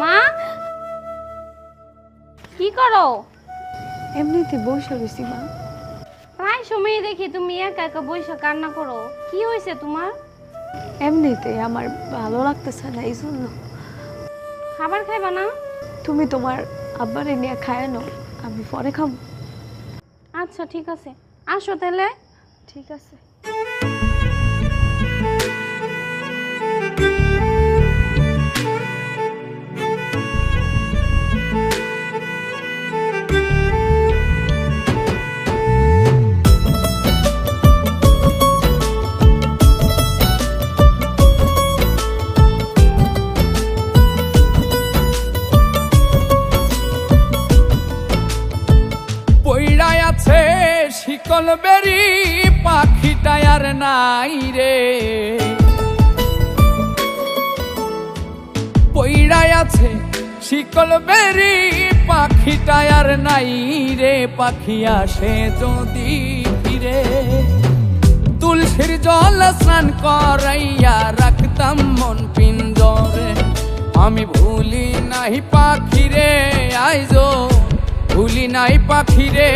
মা কি করো? এমনিতে বসে রয়েছি মা। প্রায় সময় দেখি তুমি একা একা বসে কান্না করো, কি হয়েছে তোমার? এমনিতে আমার ভালো লাগতেছে না, এই জন্য। খাবার খাইবা না? তুমি তোমার আব্বারে নিয়ে খায় নাও, আমি পরে খাবো। আচ্ছা ঠিক আছে, আসো তাহলে। ঠিক আছে। শিকল বেরি পাখিটা আর নাই রে, পইড়ায় আছে শিকল বেরি পাখিটা আর নাই রে। পাখি আসে যদি ফিরে তুলসীর জল স্নান করাইয়া রাখতাম মন পিঞ্জরে। আমি ভুলি নাই পাখিরে, আইজো ভুলি নাই পাখিরে।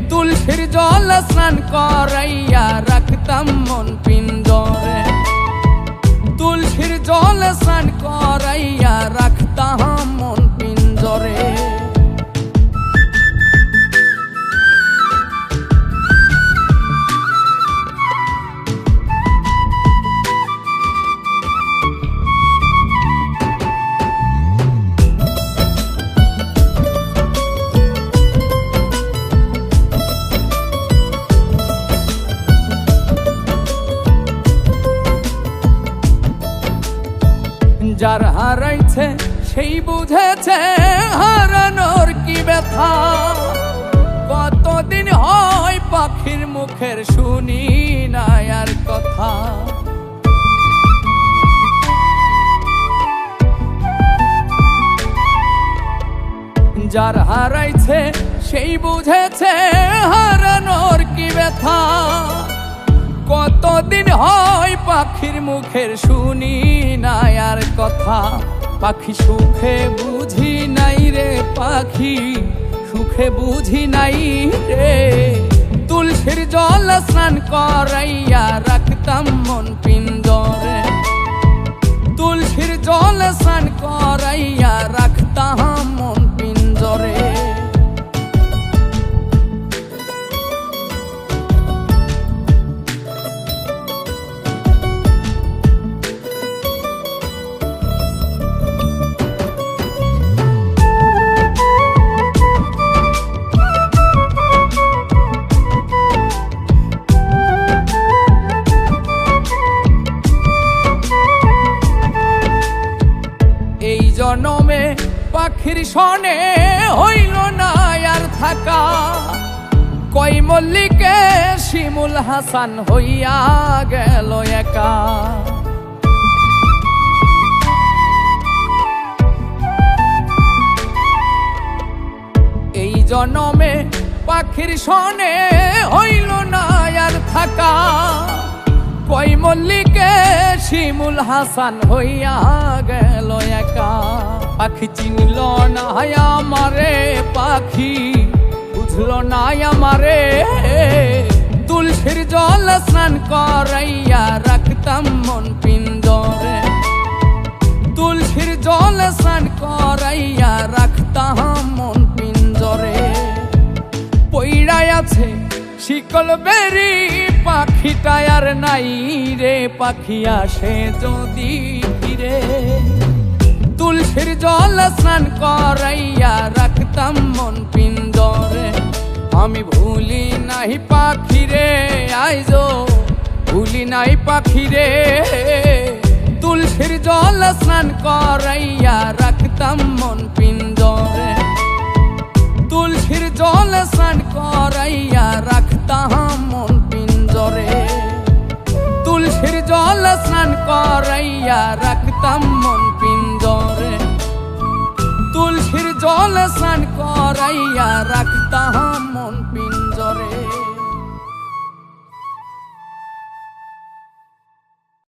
তুলসীর জল স্নান করাইয়া রাখতাম মন পিঞ্জরে। তুলসীর জল স্নান করাইয়া রাখতাম মন পিঞ্জরে। যার হারাইছে সেই বুঝেছে হারানোর কি ব্যথা। কতদিন হয় পাখির মুখের শুনি না আর কথা। যার হারাইছে সেই বুঝেছে হারানোর কি ব্যথা। কতদিন হয় পাখির মুখের শুনি না আর কথা। পাখি সুখে বুঝি নাই রে, পাখি সুখে বুঝি নাই রে। তুলসীর জল স্নান করাইয়া রাখতাম মন পিঞ্জরে। তুলসীর জল স্নান করাইয়া রাখতাম মন পিঞ্জরে। জনমে পাখির সনে হইল না আর থাকা। কই মল্লিকে শিমুল হাসান হইয়া গেল একা। এই জনমে পাখির সনে হইল না আর থাকা। কই মল্লিকে শিমুল হাসান হইয়া গেল একা। পাখি চিনল না আমারে, পাখি বুঝল না আমারে। তুলসীর জল স্নান করাইয়া রাখতাম মন পিঞ্জরে। তুলসীর জল স্নান করাইয়া রাখতাম মন পিঞ্জরে। পইড়ায় আছে শিকল বেরি পাখিটা আর নাই রে। পাখি আসে যদি ফিরে তুলসীর জল স্নান করাইয়া রাখতাম মন পিঞ্জরে। আমি ভুলি নাই পাখিরে, আইজো ভুলি নাই পাখিরে। তুলসীর জল স্নান করাইয়া রাখতাম মন পিঞ্জরে। তুলসীর জল স্নান করাইয়া রাখতাম মন পিঞ্জরে। তুলসীর জল স্নান করাইয়া রাখতাম মন পিঞ্জরে। তুলসীর জল স্নান করাইয়া রাখতাম